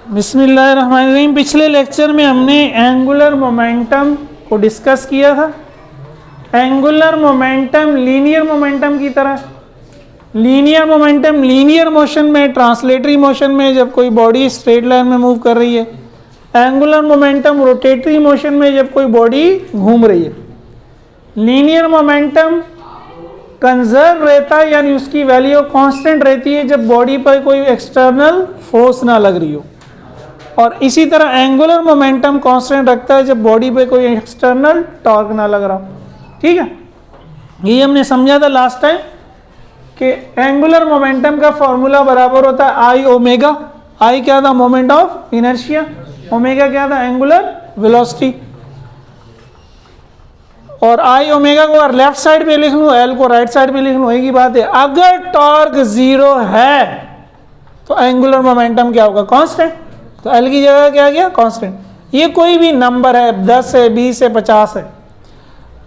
बिस्मिल्लाहिर्रहमानिर्रहीम। पिछले लेक्चर में हमने एंगुलर मोमेंटम को डिस्कस किया था। एंगुलर मोमेंटम लीनियर मोमेंटम की तरह, लीनियर मोमेंटम लीनियर मोशन में, ट्रांसलेटरी मोशन में जब कोई बॉडी स्ट्रेट लाइन में मूव कर रही है। एंगुलर मोमेंटम रोटेटरी मोशन में जब कोई बॉडी घूम रही है। लीनियर मोमेंटम कंजर्व रहता है, यानी उसकी वैल्यू कांस्टेंट रहती है जब बॉडी पर कोई एक्सटर्नल फोर्स ना लग रही हो। और इसी तरह एंगुलर मोमेंटम कांस्टेंट रखता है जब बॉडी पे कोई एक्सटर्नल टॉर्क ना लग रहा हो। ठीक है, ये हमने समझा था लास्ट टाइम कि एंगुलर मोमेंटम का फॉर्मूला बराबर होता है आई ओमेगा। आई क्या था? Moment of inertia. ओमेगा क्या था? Angular velocity. और आई ओमेगा को अगर लेफ्ट साइड पे लिख लूँ, एल को राइट साइड पे लिख लूँ, एक ही बात है। अगर टॉर्क जीरो है तो एंगुलर मोमेंटम क्या होगा? कांस्टेंट। तो एल की जगह क्या गया? कांस्टेंट। ये कोई भी नंबर है, 10 है, 20 है, 50 है।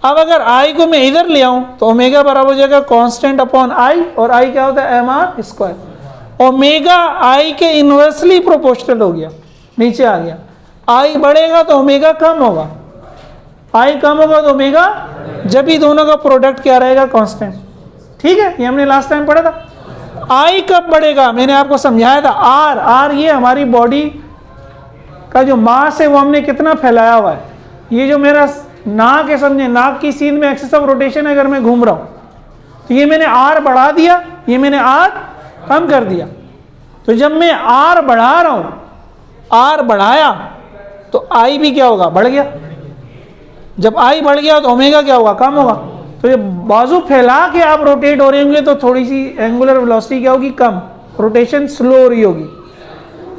अब अगर आई को मैं इधर ले आऊं तो ओमेगा बराबर हो जाएगा कांस्टेंट अपॉन आई, और आई क्या होता है? M R square. Omega I के इनवर्सली प्रोपोर्शनल हो गया, नीचे आ गया। आई बढ़ेगा तो ओमेगा कम होगा, आई कम होगा तो ओमेगा, जब ही दोनों का प्रोडक्ट क्या रहेगा? कांस्टेंट। ठीक है, ये हमने लास्ट टाइम पढ़ा था। आई कब बढ़ेगा? मैंने आपको समझाया था। आर, आर ये हमारी बॉडी का जो मास है वो हमने कितना फैलाया हुआ है। ये जो मेरा नाक है, समझे, नाक की सीध में एक्सिस ऑफ रोटेशन अगर मैं घूम रहा हूं तो ये मैंने आर बढ़ा दिया, ये मैंने आर कम कर दिया। तो जब मैं आर बढ़ा रहा हूं, आर बढ़ाया तो आई भी क्या होगा? बढ़ गया। जब आई बढ़ गया तो ओमेगा क्या होगा? कम होगा। तो जब बाजू फैला के आप रोटेट हो रहे होंगे तो थोड़ी सी एंगुलर वेलोसिटी क्या होगी? कम, रोटेशन स्लो हो रही होगी।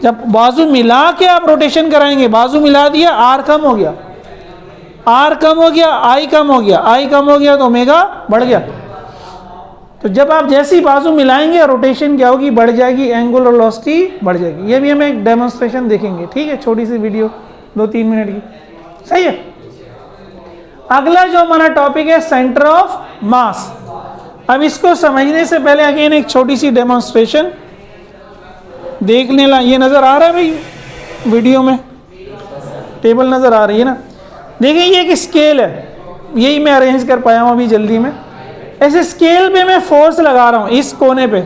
जब बाजू मिला के आप रोटेशन कराएंगे, बाजू मिला दिया, आर कम हो गया, आर कम हो गया, आई कम हो गया, आई कम हो गया तो ओमेगा बढ़ गया। तो जब आप जैसी बाजू मिलाएंगे रोटेशन क्या होगी? बढ़ जाएगी, एंगुलर वेलोसिटी बढ़ जाएगी। ये भी हम एक डेमोन्स्ट्रेशन देखेंगे। ठीक है, छोटी सी वीडियो 2-3 मिनट की। सही है। अगला जो हमारा टॉपिक है सेंटर ऑफ मास। अब इसको समझने से पहले अगेन एक छोटी सी डेमोन्स्ट्रेशन देखने ला। ये नजर आ रहा है भाई वीडियो में? टेबल नजर आ रही है ना? देखिए ये एक स्केल है, यही मैं अरेंज कर पाया हूं अभी जल्दी में। ऐसे स्केल पे मैं फोर्स लगा रहा हूं इस कोने पे,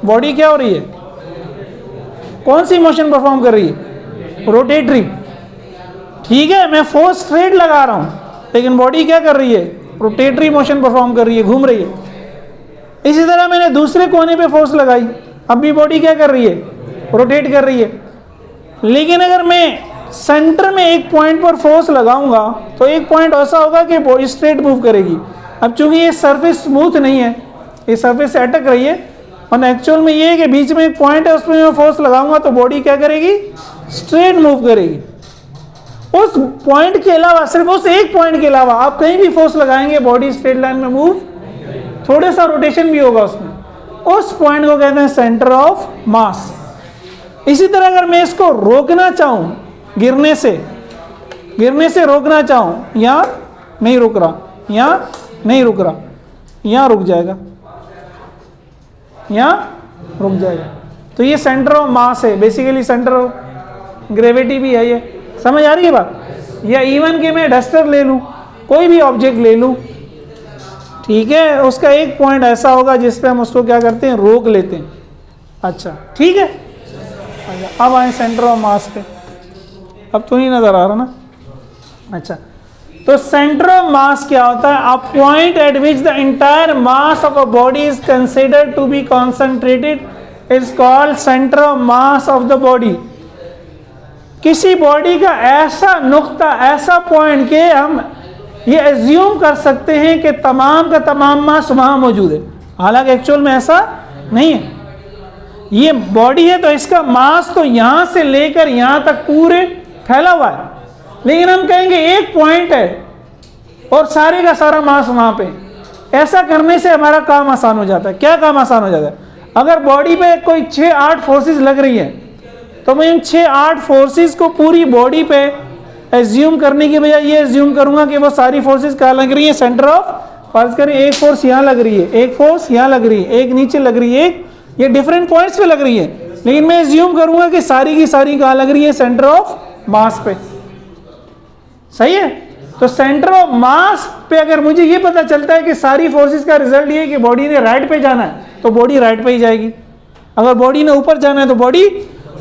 बॉडी क्या हो रही है? कौन सी मोशन परफॉर्म कर रही है? रोटेटरी। ठीक है, मैं फोर्स स्ट्रेट लगा रहा हूं लेकिन बॉडी क्या कर रही है? रोटेटरी मोशन परफॉर्म कर रही है, घूम रही है। इसी तरह मैंने दूसरे कोने पे फोर्स लगाई, अब भी बॉडी क्या कर रही है? रोटेट कर रही है। लेकिन अगर मैं सेंटर में एक पॉइंट पर फोर्स लगाऊंगा तो एक पॉइंट ऐसा होगा कि बॉडी स्ट्रेट मूव करेगी। अब चूंकि ये सरफेस स्मूथ नहीं है, ये सरफेस से अटक रही है, और एक्चुअल में ये है कि बीच में एक पॉइंट है, उसमें मैं फोर्स लगाऊंगा तो बॉडी क्या करेगी? स्ट्रेट मूव करेगी। उस पॉइंट के अलावा, सिर्फ उस एक पॉइंट के अलावा आप कहीं भी फोर्स लगाएंगे बॉडी स्ट्रेट लाइन में मूव, थोड़ा सा रोटेशन भी होगा उसमें। उस पॉइंट को कहते हैं सेंटर ऑफ मास। इसी तरह अगर मैं इसको रोकना चाहूं, गिरने से रोकना चाहूं, यहां नहीं रुक रहा, यहां नहीं रुक रहा, यहां रुक जाएगा, यहां रुक जाएगा। तो ये सेंटर ऑफ मास है, बेसिकली सेंटर ऑफ ग्रेविटी भी है। ये समझ आ रही है बात? या इवन कि मैं डस्टर ले लूं, कोई भी ऑब्जेक्ट ले लूं, ठीक है, उसका एक पॉइंट ऐसा होगा जिसपे हम उसको क्या करते हैं? रोक लेते हैं। अच्छा, ठीक है। अब आए सेंटर ऑफ मास पे। अब तो नहीं नजर आ रहा ना? अच्छा, तो सेंटर ऑफ मास क्या होता है? A point at which the entire mass of a body is considered to be concentrated is called centre of mass of the body. किसी बॉडी का ऐसा नुक्ता, ऐसा पॉइंट के हम ये एज्यूम कर सकते हैं कि तमाम का तमाम मास वहां मौजूद है, हालांकि एक्चुअल में ऐसा नहीं है। ये बॉडी है तो इसका मास तो यहां से लेकर यहां तक पूरे फैला हुआ है, लेकिन हम कहेंगे एक पॉइंट है और सारे का सारा मास वहां पे। ऐसा करने से हमारा काम आसान हो जाता है। क्या काम आसान हो जाता है? अगर बॉडी पे कोई 6-8 फोर्सेस लग रही है तो मैं इन 6-8 फोर्सेस को पूरी बॉडी पे एज्यूम करने की बजाय ये एज्यूम करूंगा कि वो सारी फोर्सेस कहाँ लग रही है? Centre of. फर्ज करें एक फोर्स यहाँ लग रही है, एक फोर्स यहाँ लग रही है, एक नीचे लग रही है, एक ये डिफरेंट पॉइंट्स पे लग रही है, लेकिन मैं एज्यूम करूंगा कि सारी की सारी कहाँ लग रही है, सेंटर ऑफ मास पे। सही है, तो सेंटर ऑफ मास पे अगर मुझे ये पता चलता है कि सारी फोर्सेस का रिजल्ट ये है कि बॉडी ने राइट पे जाना है, तो बॉडी राइट पे ही जाएगी। अगर बॉडी ने ऊपर जाना है तो बॉडी,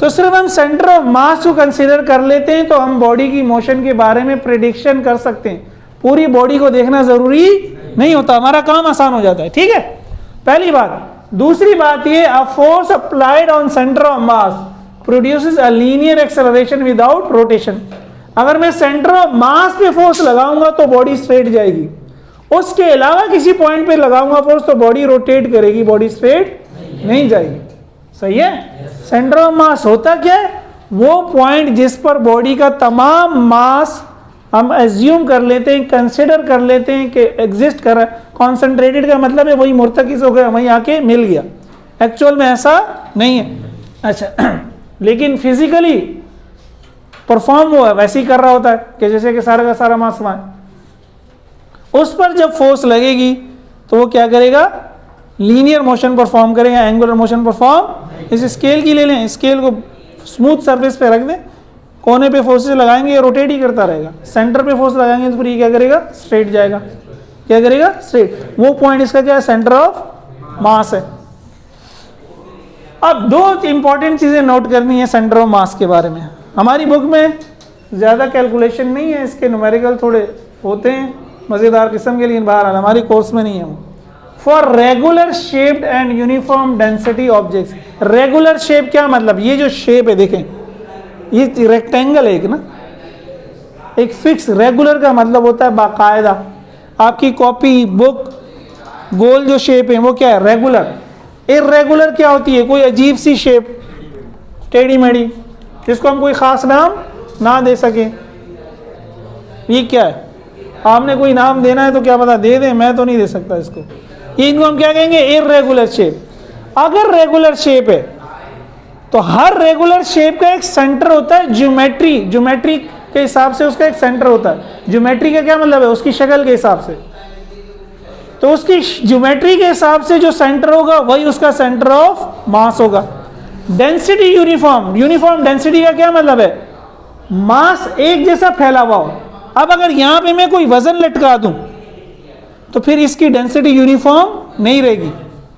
तो सिर्फ हम सेंटर ऑफ मास को कंसीडर कर लेते हैं तो हम बॉडी की मोशन के बारे में प्रेडिक्शन कर सकते हैं। पूरी बॉडी को देखना जरूरी नहीं होता, हमारा काम आसान हो जाता है। ठीक है, पहली बात। दूसरी बात ये, a force applied on centre of mass produces a linear acceleration without rotation. अगर मैं सेंटर ऑफ मास पे फोर्स लगाऊंगा तो बॉडी स्ट्रेट जाएगी, उसके अलावा किसी पॉइंट पे लगाऊंगा फोर्स तो बॉडी रोटेट करेगी, बॉडी स्ट्रेट नहीं जाएगी। सही है, सेंटर ऑफ मास होता क्या है, वो पॉइंट जिस पर बॉडी का तमाम मास हम एज्यूम कर लेते हैं, कंसिडर कर लेते हैं कि एग्जिस्ट कर रहा है। कॉन्सेंट्रेटेड का मतलब है वही मुर्तकिज हो गया, वहीं आके मिल गया। एक्चुअल में ऐसा नहीं है। अच्छा, लेकिन फिजिकली परफॉर्म वो है वैसे ही कर रहा होता है कि जैसे कि सारा का सारा मास वहाँ है। उस पर जब फोर्स लगेगी तो वो क्या करेगा, लीनियर मोशन परफॉर्म करेगा, एंगुलर मोशन परफॉर्म। इस स्केल की ले लें, स्केल को स्मूथ सरफेस पे रख दें, कोने पे फोर्सेस लगाएंगे ये रोटेट ही करता रहेगा। सेंटर पे फोर्स लगाएंगे तो फिर ये क्या करेगा, स्ट्रेट जाएगा। क्या करेगा, स्ट्रेट। वो पॉइंट इसका क्या है, सेंटर ऑफ मास है। अब दो इंपॉर्टेंट चीजें नोट करनी है सेंटर ऑफ मास के बारे में। हमारी बुक में ज़्यादा कैलकुलेशन नहीं है, इसके न्यूमेरिकल थोड़े होते हैं मज़ेदार किस्म के, लेकिन बहरहाल हमारी कोर्स में नहीं है वो। For regular shaped and uniform density objects. Regular shape क्या मतलब, ये जो शेप है देखें, ये रेक्टेंगल है एक ना, एक फिक्स। रेगुलर का मतलब होता है बाकायदा। आपकी कॉपी बुक गोल जो शेप है वो क्या है, रेगुलर। इर्रेगुलर क्या होती है, कोई अजीब सी शेप, टेढ़ी मेढ़ी, जिसको हम कोई ख़ास नाम ना दे सकें। ये क्या है, आपने कोई नाम देना है तो क्या पता दे दें, मैं तो नहीं दे सकता इसको। ये इनको हम क्या कहेंगे, इर्रेगुलर शेप। अगर रेगुलर शेप है तो हर रेगुलर शेप का एक सेंटर होता है, ज्योमेट्री के हिसाब से उसका एक सेंटर होता है। ज्योमेट्री का क्या मतलब है, उसकी शक्ल के हिसाब से। तो उसकी ज्योमेट्री के हिसाब से जो सेंटर होगा वही उसका सेंटर ऑफ मास होगा। डेंसिटी यूनिफॉर्म डेंसिटी का क्या मतलब है, मास एक जैसा फैला हुआ हो। अब अगर यहां पे मैं कोई वजन लटका दूं तो फिर इसकी डेंसिटी यूनिफॉर्म नहीं रहेगी,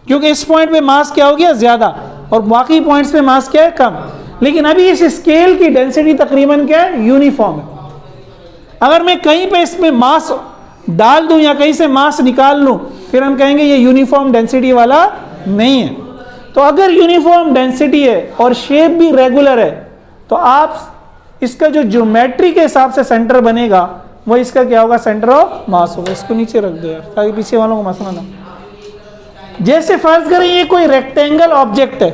क्योंकि इस पॉइंट पे मास क्या हो गया, ज्यादा, और बाकी पॉइंट्स पे मास क्या है, कम। लेकिन अभी इस स्केल की डेंसिटी तकरीबन क्या है, यूनिफॉर्म है। अगर मैं कहीं पे इसमें मास डाल दूं या कहीं से मास निकाल लूं, फिर हम कहेंगे ये यूनिफॉर्म डेंसिटी वाला नहीं है। तो अगर यूनिफॉर्म डेंसिटी है और शेप भी रेगुलर है तो आप इसका जो ज्योमेट्री के हिसाब से सेंटर बनेगा वो इसका क्या होगा, सेंटर ऑफ मास होगा। इसको नीचे रख दो यार ताकि पीछे वालों को मसला ना। जैसे फर्ज करें ये कोई रेक्टेंगल ऑब्जेक्ट है,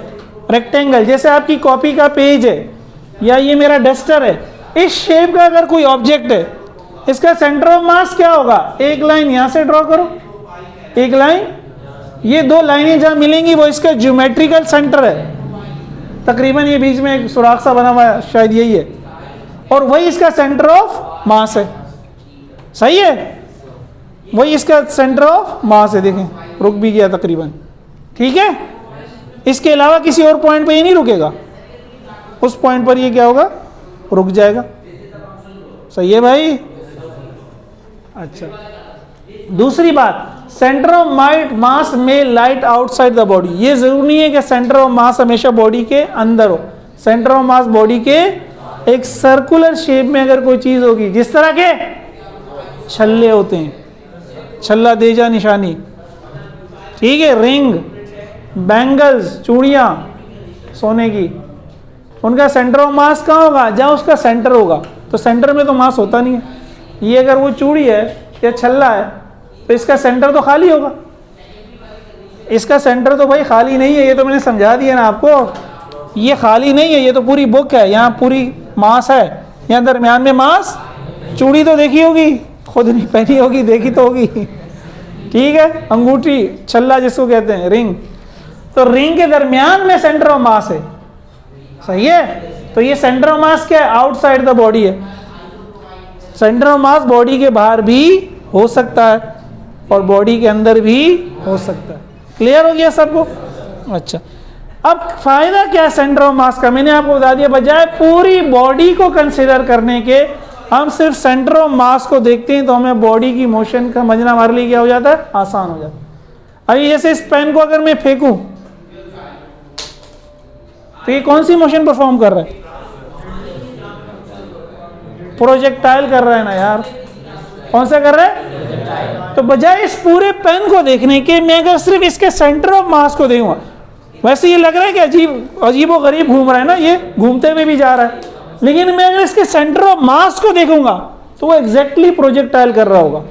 रेक्टेंगल जैसे आपकी कॉपी का पेज है या ये मेरा डस्टर है, इस शेप का अगर कोई ऑब्जेक्ट है, इसका सेंटर ऑफ मास क्या होगा, एक लाइन यहां से ड्रॉ करो, एक लाइन, ये दो लाइनें जहां मिलेंगी वो इसका ज्योमेट्रिकल सेंटर है। तकरीबन ये बीच में एक सुराख सा बना हुआ है, शायद यही है, और वही इसका सेंटर ऑफ मास है। सही है, वही इसका सेंटर ऑफ मास है। देखें रुक भी गया तकरीबन, ठीक है। इसके अलावा किसी और पॉइंट पे ये नहीं रुकेगा, उस पॉइंट पर ये क्या होगा, रुक जाएगा। सही है भाई। अच्छा, दूसरी बात, सेंटर ऑफ मास में लाइट आउटसाइड द बॉडी। ये जरूरी नहीं है कि सेंटर ऑफ मास हमेशा बॉडी के अंदर हो। सेंटर ऑफ मास बॉडी के एक सर्कुलर शेप में अगर कोई चीज होगी, जिस तरह के छल्ले होते हैं, छल्ला देजा निशानी, ठीक है, रिंग, बैंगल्स, चूड़ियां सोने की, उनका सेंटर ऑफ मास कहाँ होगा, जहाँ उसका सेंटर होगा। तो सेंटर में तो मास होता नहीं है। ये अगर वो चूड़ी है या छल्ला है तो इसका सेंटर तो खाली होगा, इसका सेंटर तो भाई खाली नहीं है। ये तो मैंने समझा दिया ना आपको, ये खाली नहीं है, ये तो पूरी बुक है, यहाँ पूरी मास है, यहाँ दरमियान में मास। चूड़ी तो देखी होगी, खुद नहीं पहनी होगी, देखी तो होगी, ठीक है। अंगूठी, छल्ला जिसको कहते हैं, रिंग, तो रिंग के दरमियान में सेंटर ऑफ मास है। सही है, तो ये सेंटर ऑफ मास क्या है, आउटसाइड द बॉडी है। सेंटर ऑफ मास बॉडी के बाहर भी हो सकता है और बॉडी के अंदर भी हो सकता है। क्लियर हो गया सबको। अच्छा, अब फायदा क्या है सेंटर ऑफ मास का, मैंने आपको बता दिया, बजाय पूरी बॉडी को कंसिडर करने के हम सिर्फ सेंटर ऑफ मास को देखते हैं, तो हमें बॉडी की मोशन का समझना हमारे लिए क्या हो जाता है, आसान हो जाता है। अभी जैसे इस पेन को अगर मैं फेंकूं तो ये कौन सी मोशन परफॉर्म कर रहा है, प्रोजेक्टाइल कर रहा है ना यार, कौन सा कर रहा है। तो बजाय इस पूरे पेन को देखने के मैं अगर सिर्फ इसके सेंटर ऑफ मास को देखूंगा, वैसे ये लग रहा है कि अजीब व गरीब घूम रहा है ना, ये घूमते हुए भी जा रहा है, लेकिन मैं अगर इसके सेंटर ऑफ मास को देखूंगा तो वो एग्जैक्टली प्रोजेक्टाइल कर रहा होगा।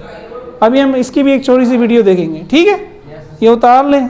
अभी हम इसकी भी एक छोटी सी वीडियो देखेंगे, ठीक है, ये उतार लें।